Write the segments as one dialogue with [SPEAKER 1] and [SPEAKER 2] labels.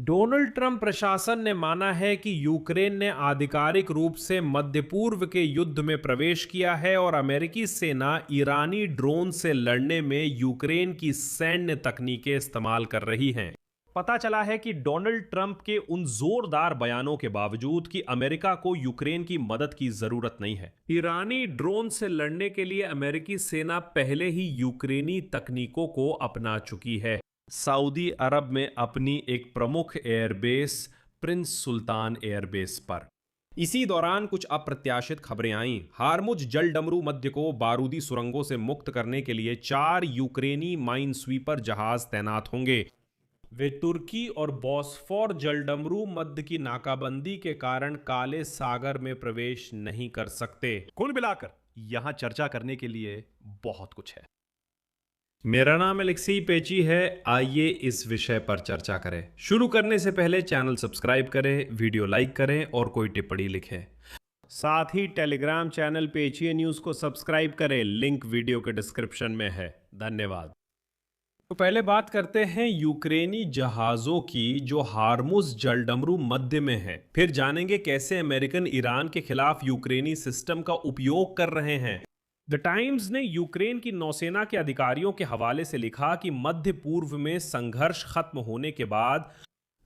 [SPEAKER 1] Donald Trump प्रशासन ने माना है कि यूक्रेन ने आधिकारिक रूप से मध्य पूर्व के युद्ध में प्रवेश किया है और अमेरिकी सेना ईरानी ड्रोन से लड़ने में यूक्रेन की सैन्य तकनीकें इस्तेमाल कर रही हैं। पता चला है कि डोनाल्ड ट्रंप के उन जोरदार बयानों के बावजूद कि अमेरिका को यूक्रेन की मदद की जरूरत नहीं है, ईरानी ड्रोन से लड़ने के लिए अमेरिकी सेना पहले ही यूक्रेनी तकनीकों को अपना चुकी है। सऊदी अरब में अपनी एक प्रमुख एयरबेस प्रिंस सुल्तान एयरबेस पर इसी दौरान कुछ अप्रत्याशित खबरें आईं। हार्मुज जलडमरू मध्य को बारूदी सुरंगों से मुक्त करने के लिए 4 यूक्रेनी माइन स्वीपर जहाज तैनात होंगे। वे तुर्की और बॉस्फोर जलडमरू मध्य की नाकाबंदी के कारण काले सागर में प्रवेश नहीं कर सकते।
[SPEAKER 2] कुल मिलाकर यहां चर्चा करने के लिए बहुत कुछ है।
[SPEAKER 1] मेरा नाम अलेक्सी पेची है। आइए इस विषय पर चर्चा करें। शुरू करने से पहले चैनल सब्सक्राइब करें, वीडियो लाइक करें और कोई टिप्पणी लिखें। साथ ही टेलीग्राम चैनल पेची न्यूज़ को सब्सक्राइब करें, लिंक वीडियो के डिस्क्रिप्शन में है। धन्यवाद। तो पहले बात करते हैं यूक्रेनी जहाज़ों की जो हार्मुज जलडमरू मध्य में है। फिर जानेंगे कैसे अमेरिकन ईरान के खिलाफ यूक्रेनी सिस्टम का उपयोग कर रहे हैं। द टाइम्स ने यूक्रेन की नौसेना के अधिकारियों के हवाले से लिखा कि मध्य पूर्व में संघर्ष खत्म होने के बाद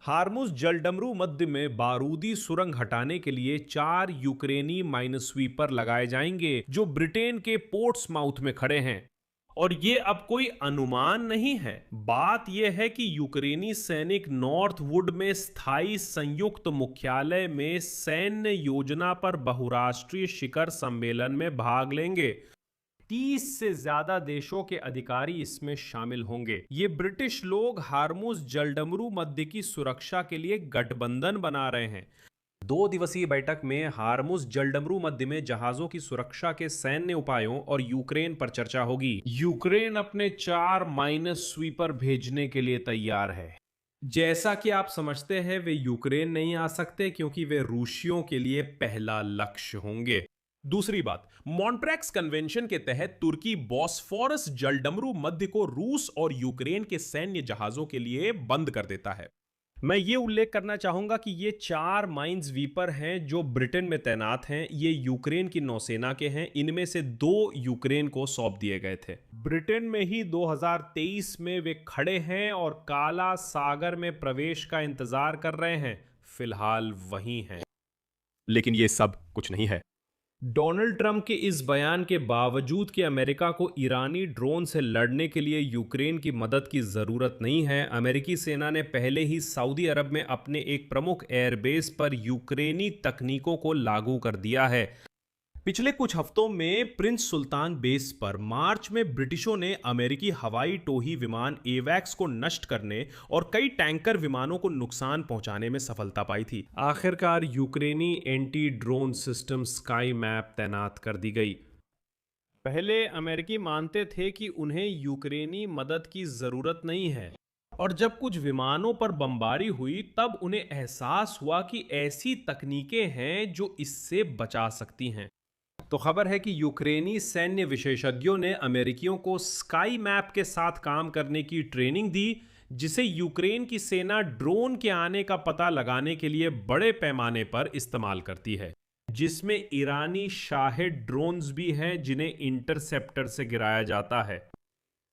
[SPEAKER 1] हार्मुज जलडमरू मध्य में बारूदी सुरंग हटाने के लिए 4 यूक्रेनी माइन स्वीपर लगाए जाएंगे जो ब्रिटेन के पोर्ट्समाउथ में खड़े हैं। और ये अब कोई अनुमान नहीं है, बात यह है कि यूक्रेनी सैनिक नॉर्थवुड में स्थायी संयुक्त मुख्यालय में सैन्य योजना पर बहुराष्ट्रीय शिखर सम्मेलन में भाग लेंगे। 30 से ज्यादा देशों के अधिकारी इसमें शामिल होंगे। ये ब्रिटिश लोग हार्मुज जलडमरू मध्य की सुरक्षा के लिए गठबंधन बना रहे हैं। 2 दिवसीय बैठक में हार्मुज जलडमरू मध्य में जहाजों की सुरक्षा के सैन्य उपायों और यूक्रेन पर चर्चा होगी। यूक्रेन अपने 4 माइनस स्वीपर भेजने के लिए तैयार है। जैसा कि आप समझते हैं, वे यूक्रेन नहीं आ सकते क्योंकि वे रूसियों के लिए पहला लक्ष्य होंगे। दूसरी बात, मॉन्ट्रैक्स कन्वेंशन के तहत तुर्की बॉस्फोरस जलडमरू मध्य को रूस और यूक्रेन के सैन्य जहाजों के लिए बंद कर देता है। मैं ये उल्लेख करना चाहूंगा कि ये 4 माइन स्वीपर हैं जो ब्रिटेन में तैनात हैं। ये यूक्रेन की नौसेना के हैं। इनमें से 2 यूक्रेन को सौंप दिए गए थे। ब्रिटेन में ही 2023 में वे खड़े हैं और काला सागर में प्रवेश का इंतजार कर रहे हैं। फिलहाल वहीं हैं।
[SPEAKER 2] लेकिन ये सब कुछ नहीं है।
[SPEAKER 1] डोनाल्ड ट्रंप के इस बयान के बावजूद कि अमेरिका को ईरानी ड्रोन से लड़ने के लिए यूक्रेन की मदद की ज़रूरत नहीं है, अमेरिकी सेना ने पहले ही सऊदी अरब में अपने एक प्रमुख एयरबेस पर यूक्रेनी तकनीकों को लागू कर दिया है। पिछले कुछ हफ्तों में प्रिंस सुल्तान बेस पर मार्च में ब्रिटिशों ने अमेरिकी हवाई टोही विमान एवैक्स को नष्ट करने और कई टैंकर विमानों को नुकसान पहुंचाने में सफलता पाई थी। आखिरकार यूक्रेनी anti drone system sky map तैनात कर दी गई। पहले अमेरिकी मानते थे कि उन्हें यूक्रेनी मदद की जरूरत नहीं है, और जब कुछ विमानों पर बमबारी हुई तब उन्हें एहसास हुआ कि ऐसी तकनीकें हैं जो इससे बचा सकती हैं। तो खबर है कि यूक्रेनी सैन्य विशेषज्ञों ने अमेरिकियों को स्काई मैप के साथ काम करने की ट्रेनिंग दी, जिसे यूक्रेन की सेना ड्रोन के आने का पता लगाने के लिए बड़े पैमाने पर इस्तेमाल करती है, जिसमें ईरानी शाहिद ड्रोन्स भी हैं जिन्हें इंटरसेप्टर से गिराया जाता है।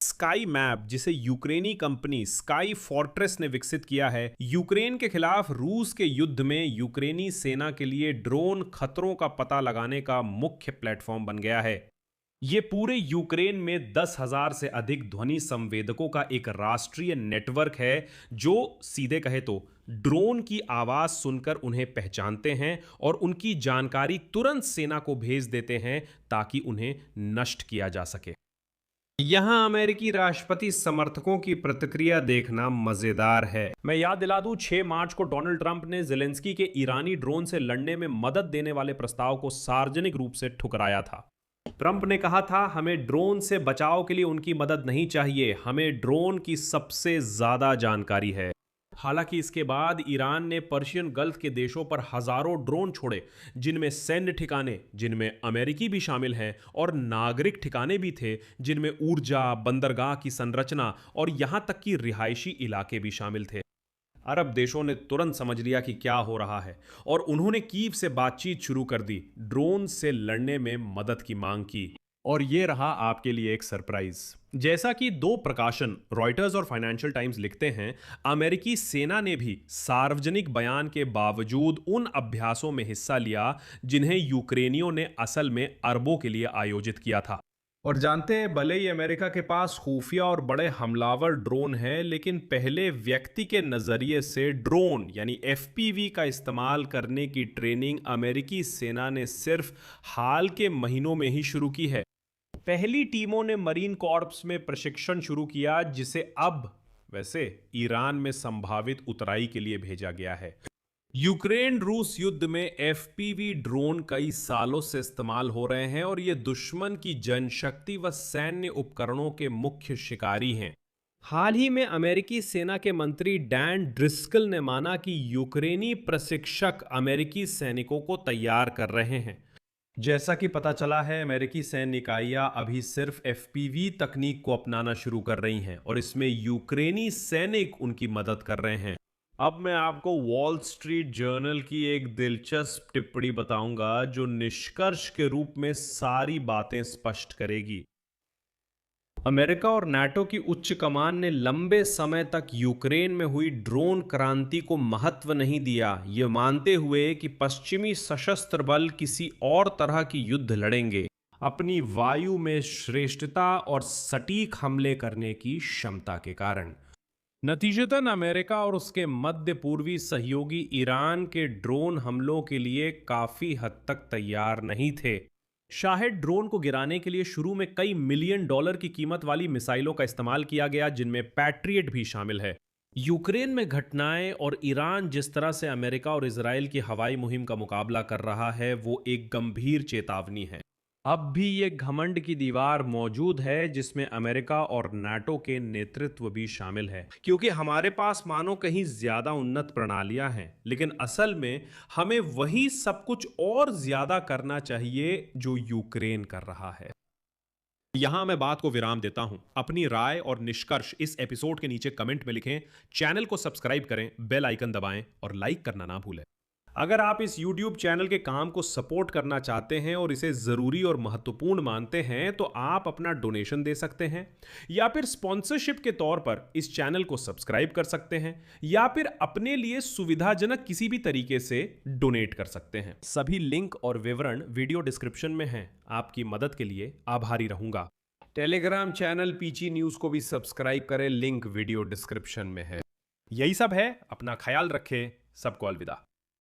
[SPEAKER 1] स्काई मैप, जिसे यूक्रेनी कंपनी स्काई फोर्ट्रेस ने विकसित किया है, यूक्रेन के खिलाफ रूस के युद्ध में यूक्रेनी सेना के लिए ड्रोन खतरों का पता लगाने का मुख्य प्लेटफॉर्म बन गया है। यह पूरे यूक्रेन में 10,000 से अधिक ध्वनि संवेदकों का एक राष्ट्रीय नेटवर्क है जो सीधे कहे तो ड्रोन की आवाज सुनकर उन्हें पहचानते हैं और उनकी जानकारी तुरंत सेना को भेज देते हैं ताकि उन्हें नष्ट किया जा सके। यहां अमेरिकी राष्ट्रपति समर्थकों की प्रतिक्रिया देखना मजेदार है। मैं याद दिला दूं, 6 मार्च को डोनाल्ड ट्रंप ने ज़ेलेंस्की के ईरानी ड्रोन से लड़ने में मदद देने वाले प्रस्ताव को सार्वजनिक रूप से ठुकराया था। ट्रंप ने कहा था, हमें ड्रोन से बचाव के लिए उनकी मदद नहीं चाहिए, हमें ड्रोन की सबसे ज्यादा जानकारी है। हालांकि इसके बाद ईरान ने पर्शियन गल्फ के देशों पर हजारों ड्रोन छोड़े, जिनमें सैन्य ठिकाने, जिनमें अमेरिकी भी शामिल हैं, और नागरिक ठिकाने भी थे जिनमें ऊर्जा, बंदरगाह की संरचना और यहां तक कि रिहायशी इलाके भी शामिल थे। अरब देशों ने तुरंत समझ लिया कि क्या हो रहा है और उन्होंने कीव से बातचीत शुरू कर दी, ड्रोन से लड़ने में मदद की मांग की।
[SPEAKER 2] और ये रहा आपके लिए एक सरप्राइज।
[SPEAKER 1] जैसा कि दो प्रकाशन रॉयटर्स और फाइनेंशियल टाइम्स लिखते हैं, अमेरिकी सेना ने भी सार्वजनिक बयान के बावजूद उन अभ्यासों में हिस्सा लिया जिन्हें यूक्रेनियों ने असल में अरबों के लिए आयोजित किया था। और जानते हैं, भले ही अमेरिका के पास खुफिया और बड़े हमलावर ड्रोन हैं, लेकिन पहले व्यक्ति के नजरिए से ड्रोन यानी एफपीवी का इस्तेमाल करने की ट्रेनिंग अमेरिकी सेना ने सिर्फ हाल के महीनों में ही शुरू की है। पहली टीमों ने मरीन कॉर्प्स में प्रशिक्षण शुरू किया, जिसे अब वैसे ईरान में संभावित उतराई के लिए भेजा गया है। यूक्रेन रूस युद्ध में एफपीवी ड्रोन कई सालों से इस्तेमाल हो रहे हैं और ये दुश्मन की जनशक्ति व सैन्य उपकरणों के मुख्य शिकारी हैं। हाल ही में अमेरिकी सेना के मंत्री डैन ड्रिस्कल ने माना कि यूक्रेनी प्रशिक्षक अमेरिकी सैनिकों को तैयार कर रहे हैं। जैसा कि पता चला है, अमेरिकी सैन्य इकाइयां अभी सिर्फ एफपीवी तकनीक को अपनाना शुरू कर रही हैं और इसमें यूक्रेनी सैनिक उनकी मदद कर रहे हैं। अब मैं आपको वॉल स्ट्रीट जर्नल की एक दिलचस्प टिप्पणी बताऊंगा जो निष्कर्ष के रूप में सारी बातें स्पष्ट करेगी। अमेरिका और नाटो की उच्च कमान ने लंबे समय तक यूक्रेन में हुई ड्रोन क्रांति को महत्व नहीं दिया, ये मानते हुए कि पश्चिमी सशस्त्र बल किसी और तरह की युद्ध लड़ेंगे, अपनी वायु में श्रेष्ठता और सटीक हमले करने की क्षमता के कारण। नतीजतन अमेरिका और उसके मध्य पूर्वी सहयोगी ईरान के ड्रोन हमलों के लिए काफी हद तक तैयार नहीं थे। शाहिद ड्रोन को गिराने के लिए शुरू में कई मिलियन डॉलर की कीमत वाली मिसाइलों का इस्तेमाल किया गया, जिनमें पैट्रियट भी शामिल है। यूक्रेन में घटनाएं और ईरान जिस तरह से अमेरिका और इजराइल की हवाई मुहिम का मुकाबला कर रहा है, वो एक गंभीर चेतावनी है। अब भी ये घमंड की दीवार मौजूद है जिसमें अमेरिका और नाटो के नेतृत्व भी शामिल है, क्योंकि हमारे पास मानो कहीं ज्यादा उन्नत प्रणालियां हैं, लेकिन असल में हमें वही सब कुछ और ज्यादा करना चाहिए जो यूक्रेन कर रहा है। यहां मैं बात को विराम देता हूं। अपनी राय और निष्कर्ष इस एपिसोड के नीचे कमेंट में लिखें, चैनल को सब्सक्राइब करें, बेल आइकन दबाएं और लाइक करना ना भूलें। अगर आप इस YouTube चैनल के काम को सपोर्ट करना चाहते हैं और इसे ज़रूरी और महत्वपूर्ण मानते हैं, तो आप अपना डोनेशन दे सकते हैं, या फिर स्पॉन्सरशिप के तौर पर इस चैनल को सब्सक्राइब कर सकते हैं, या फिर अपने लिए सुविधाजनक किसी भी तरीके से डोनेट कर सकते हैं। सभी लिंक और विवरण वीडियो डिस्क्रिप्शन में हैं। आपकी मदद के लिए आभारी रहूंगा। टेलीग्राम चैनल पीची न्यूज़ को भी सब्सक्राइब करें, लिंक वीडियो डिस्क्रिप्शन में है। यही सब है, अपना ख्याल रखें, सबको अलविदा।